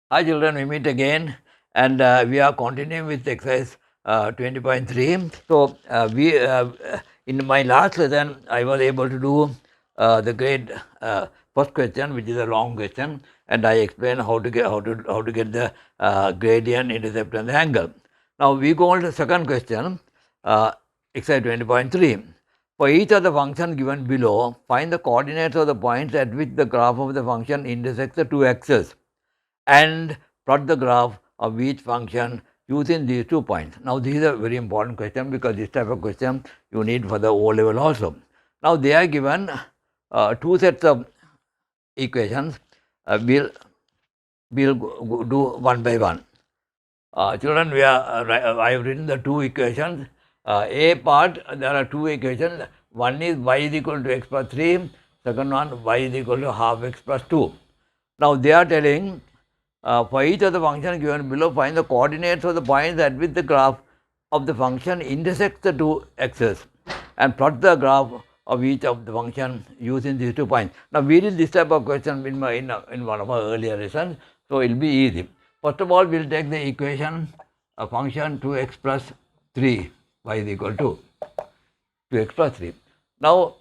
Hi children, we meet again and we are continuing with exercise 20.3. So, in my last lesson I was able to do the grade first question, which is a long question, and I explained how to get the gradient, intercept and the angle. Now we go on to the second question, exercise 20.3. For each of the functions given below, find the coordinates of the points at which the graph of the function intersects the two axes and plot the graph of each function using these 2 points. Now, this is a very important question because this type of question you need for the O level also. Now, they are given 2 sets of equations. We'll do one by one. Children, I have written the 2 equations. A part, there are 2 equations. One is y is equal to x plus 3. Second one, y is equal to half x plus 2. Now, they are telling for each of the functions given below, find the coordinates of the points at which the graph of the function intersects the two axes and plot the graph of each of the function using these 2 points. Now, we did this type of question in one of our earlier lessons, so it will be easy. First of all, we will take the equation of function 2x plus 3 y is equal to 2x plus 3. Now,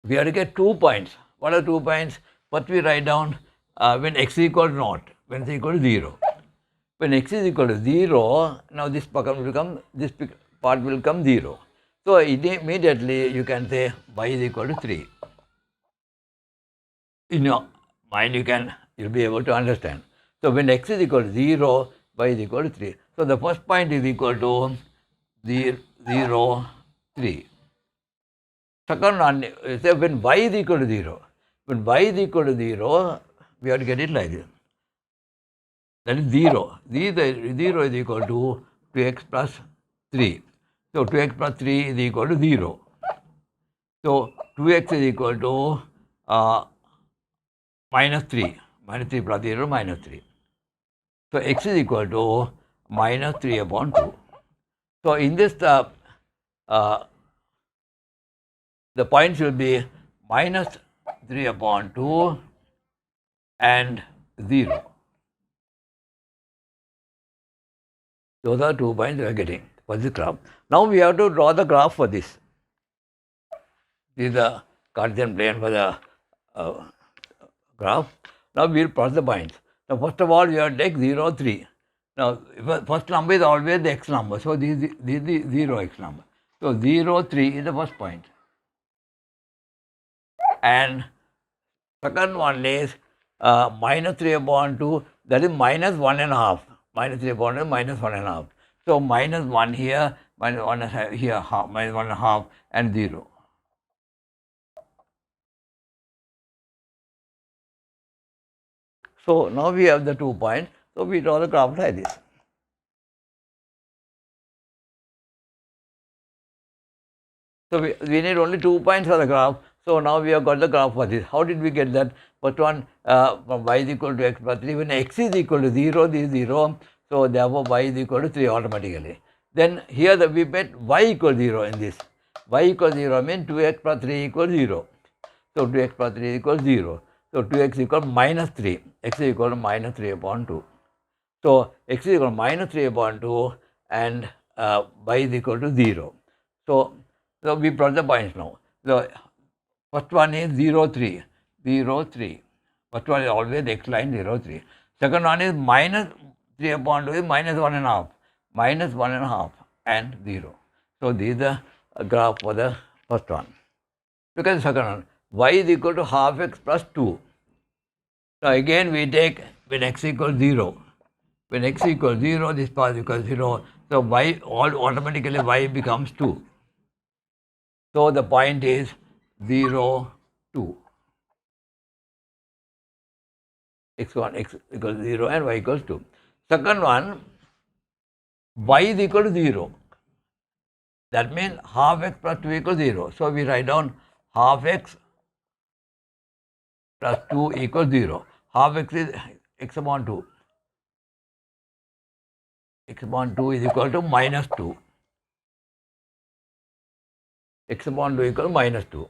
we have to get 2 points. What are 2 points? First, we write down when x is equal to naught, when x is equal to 0. When x is equal to 0, now this part will become 0. So, immediately you can say y is equal to 3. In your mind, you'll be able to understand. So, when x is equal to 0, y is equal to 3. So, the first point is equal to 0, 3. Second one, say when y is equal to 0. When y is equal to 0, we have to get it like this. That is 0. 0 is equal to 2x plus 3. So, 2x plus 3 is equal to 0. So, 2x is equal to minus 3. Minus 3 plus 0 minus 3. So, x is equal to minus 3 upon 2. So, in this the points will be minus 3 upon 2 and 0. Those are 2 points we are getting for this graph. Now, we have to draw the graph for this. This is the Cartesian plane for the graph. Now, we will plot the points. Now, first of all, we have to take 0, 3. Now, first number is always the x number. So, this is the 0 x number. So, 0, 3 is the first point. And second one is minus 3 upon 2, that is minus 1.5. Minus 3 upon 2, minus 1.5. So, minus 1 here, minus 1 here, half, minus 1.5 and 0. So, now we have the 2 points. So, we draw the graph like this. So, we need only 2 points for the graph. So, now we have got the graph for this. How did we get that? First one, from y is equal to x plus 3. When x is equal to 0, this is 0. So, therefore, y is equal to 3 automatically. Then, here we met y equal 0 in this. Y equals 0 means 2x plus 3 equals 0. So, 2x plus 3 equals 0. So, 2x equals minus 3. X is equal to minus 3 upon 2. So, x is equal to minus 3 upon 2 and y is equal to 0. So, we plot the points now. So, first one is 0, 3. 0, 3. First one is always x line 0, 3. Second one is minus 3 upon 2 is minus 1.5. Minus 1.5 and 0. So, this is the graph for the first one. Look at the second one. Y is equal to half x plus 2. Now, again we take when x equals 0. When x equals 0, this part equals 0. So, y automatically y becomes 2. So, the point is 0, 2. X1, x equals 0 and y equals 2. Second one, y is equal to 0. That means half x plus 2 equals 0. So, we write down half x plus 2 equals 0. Half x is x upon 2. X upon 2 is equal to minus 2. X upon 2 equals minus 2.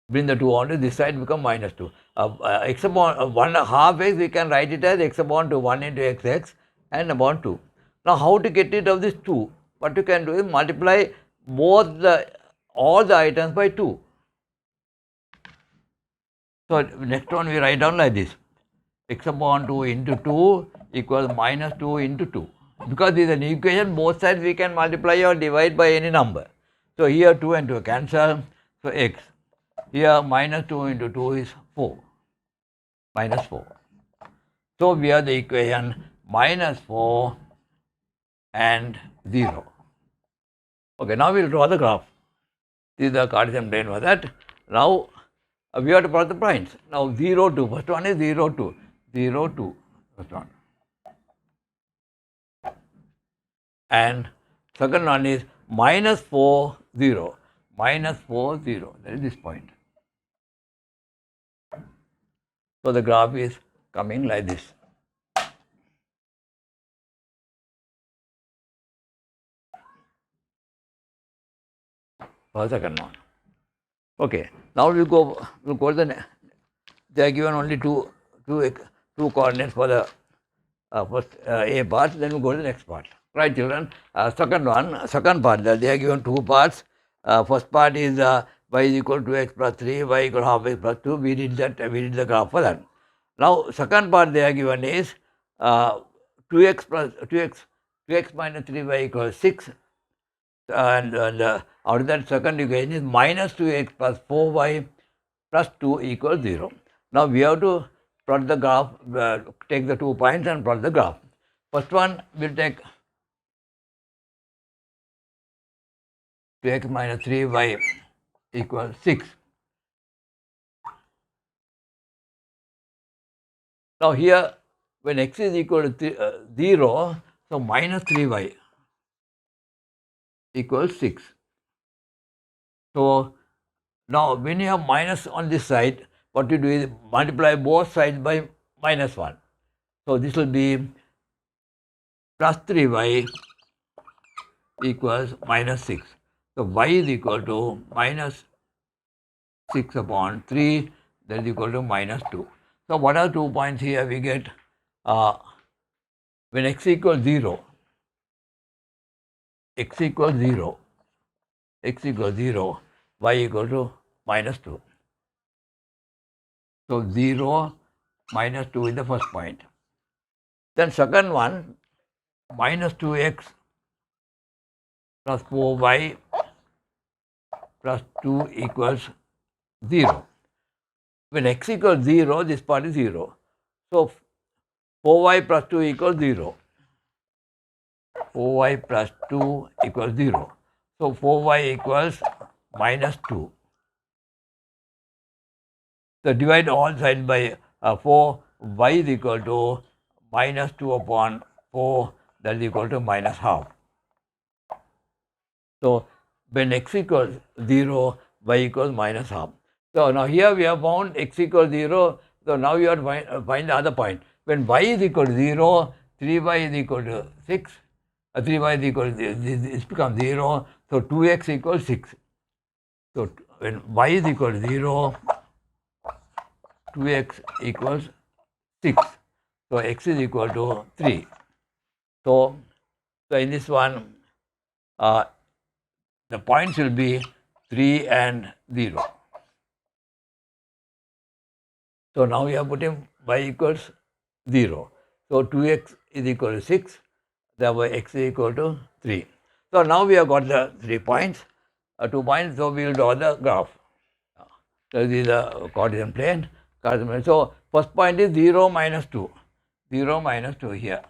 bring the 2 on to this side, become minus 2. X upon 1 half x, we can write it as x upon 2, 1 into x and upon 2. Now how to get rid of this 2? What you can do is multiply all the items by 2. So next one we write down like this: x upon 2 into 2 equals minus 2 into 2. Because this is an equation, both sides we can multiply or divide by any number. So here 2 and 2 cancel, so x. Here minus 2 into 2 is 4, minus 4. So we have the equation minus 4 and 0. Okay, now we will draw the graph. This is the Cartesian plane for that. Now we have to plot the points. Now 0, 2. First one is 0, 2. 0, 2. First one. And second one is minus 4, 0. Minus 4, 0. That is this point. So the graph is coming like this. For the second one. Okay. Now we'll go to the. They are given only two coordinates for the first A part. Then we'll go to the next part. Right, children. Second part. They are given two parts. First part is y is equal to x plus 3, y equal to half x plus 2. We did that. We did the graph for that. Now second part they are given is 2x minus 3y equals 6. And out of that second equation is minus 2x plus 4y plus 2 equals 0. Now we have to plot the graph, take the 2 points and plot the graph. First one will take 2x minus 3y equals 6. Now here when x is equal to 0, so minus 3y equals 6. So now when you have minus on this side, what you do is multiply both sides by minus 1. So this will be plus 3y equals minus 6. So y is equal to minus 6 upon 3, that is equal to minus 2. So what are 2 points here? We get when x equals 0, x equals 0, y equal to minus 2. So 0, minus 2 is the first point. Then second one, minus 2x plus 4y plus 2 equals 0. When x equals 0, this part is 0. So 4y plus 2 equals 0. 4y plus 2 equals 0. So 4y equals minus 2. So divide all sides by 4, y is equal to minus 2 upon 4, that is equal to minus half. So when x equals 0, y equals minus half. So now here we have found x equals 0. So now you have to find the other point. When y is equal to 0, 3y is equal to 6. 3y is equal to this becomes 0. So 2x equals 6. So when y is equal to 0, 2x equals 6. So x is equal to 3. So in this one, the points will be 3 and 0. So now we have put in y equals 0. So 2x is equal to 6. Therefore x is equal to 3. So now we have got the 3 points, 2 points. So we will draw the graph. So this is the Cartesian plane. So first point is 0, minus 2. 0, minus 2 here.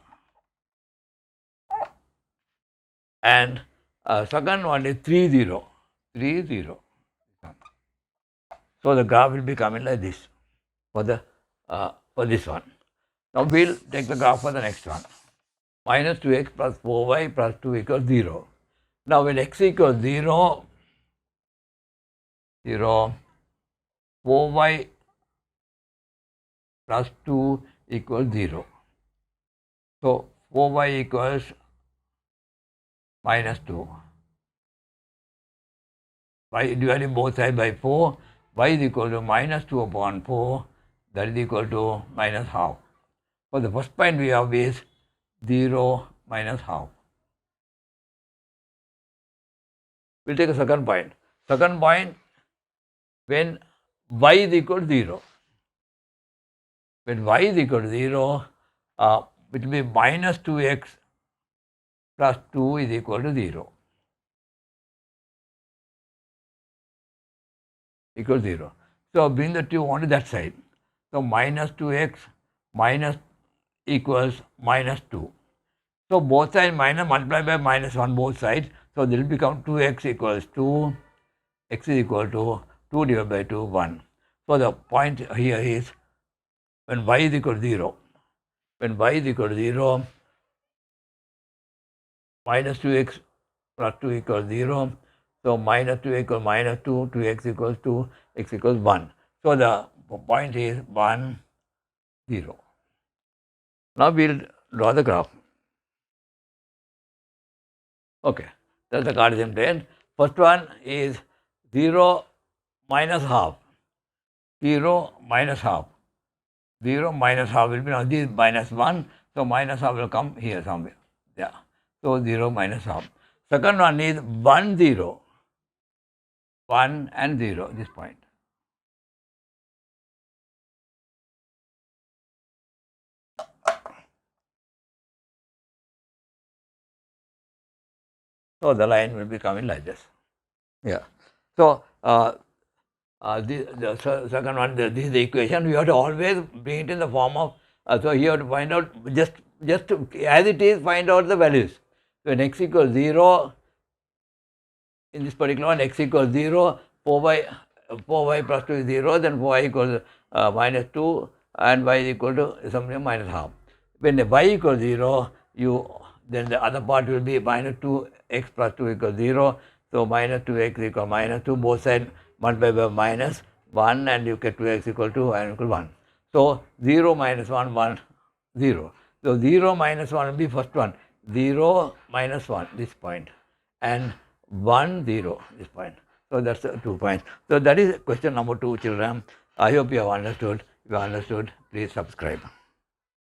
And second one is 3, 0. 3, 0. So the graph will be coming like this for this one. Now we'll take the graph for the next one. Minus 2x plus 4y plus 2 equals 0. Now when x equals 0, 4y plus 2 equals 0. So 4y equals minus 2. By dividing both sides by 4, y is equal to minus 2 upon 4, that is equal to minus half. For the first point we have is 0 minus half. We'll take a second point. Second point, when y is equal to 0. When y is equal to 0, it will be minus 2x plus 2 is equal to 0. Equal to 0. So bring the 2 onto that side. So minus 2x minus equals minus 2. So both sides minus multiplied by minus 1 both sides. So this will become 2x equals 2, x is equal to 2 divided by 2, 1. So the point here is when y is equal to 0. When y is equal to 0, minus 2x plus 2 equals 0. So minus 2 equals minus 2, 2x equals 2, x equals 1. So the point is 1, 0. Now we'll draw the graph. Okay, that's the Cartesian plane. First one is 0 minus half. 0 minus half. 0 minus half will be now this minus 1. So minus half will come here somewhere. Yeah. So 0 minus half. Second one is 1, 0. 1 and 0, this point. So the line will be coming like this. Yeah. So the second one, this is the equation. We have to always bring it in the form of. So you have to find out just as it is. Find out the values. So when x equals 0, in this particular one, x equals 0, 4y plus 2 is 0. Then 4y equals minus 2, and y is equal to something minus half. When y equals 0, then the other part will be minus 2x plus 2 equals 0. So minus 2x equals minus 2, both sides multiplied by minus 1, and you get 2x equal to and equal 1. So 0 minus 1, 1, 0. So 0 minus 1 will be first one. 0 minus 1, this point, and 1, 0, this point. So that's 2 points. So that is question number 2, children. I hope you have understood. If you have understood, please subscribe.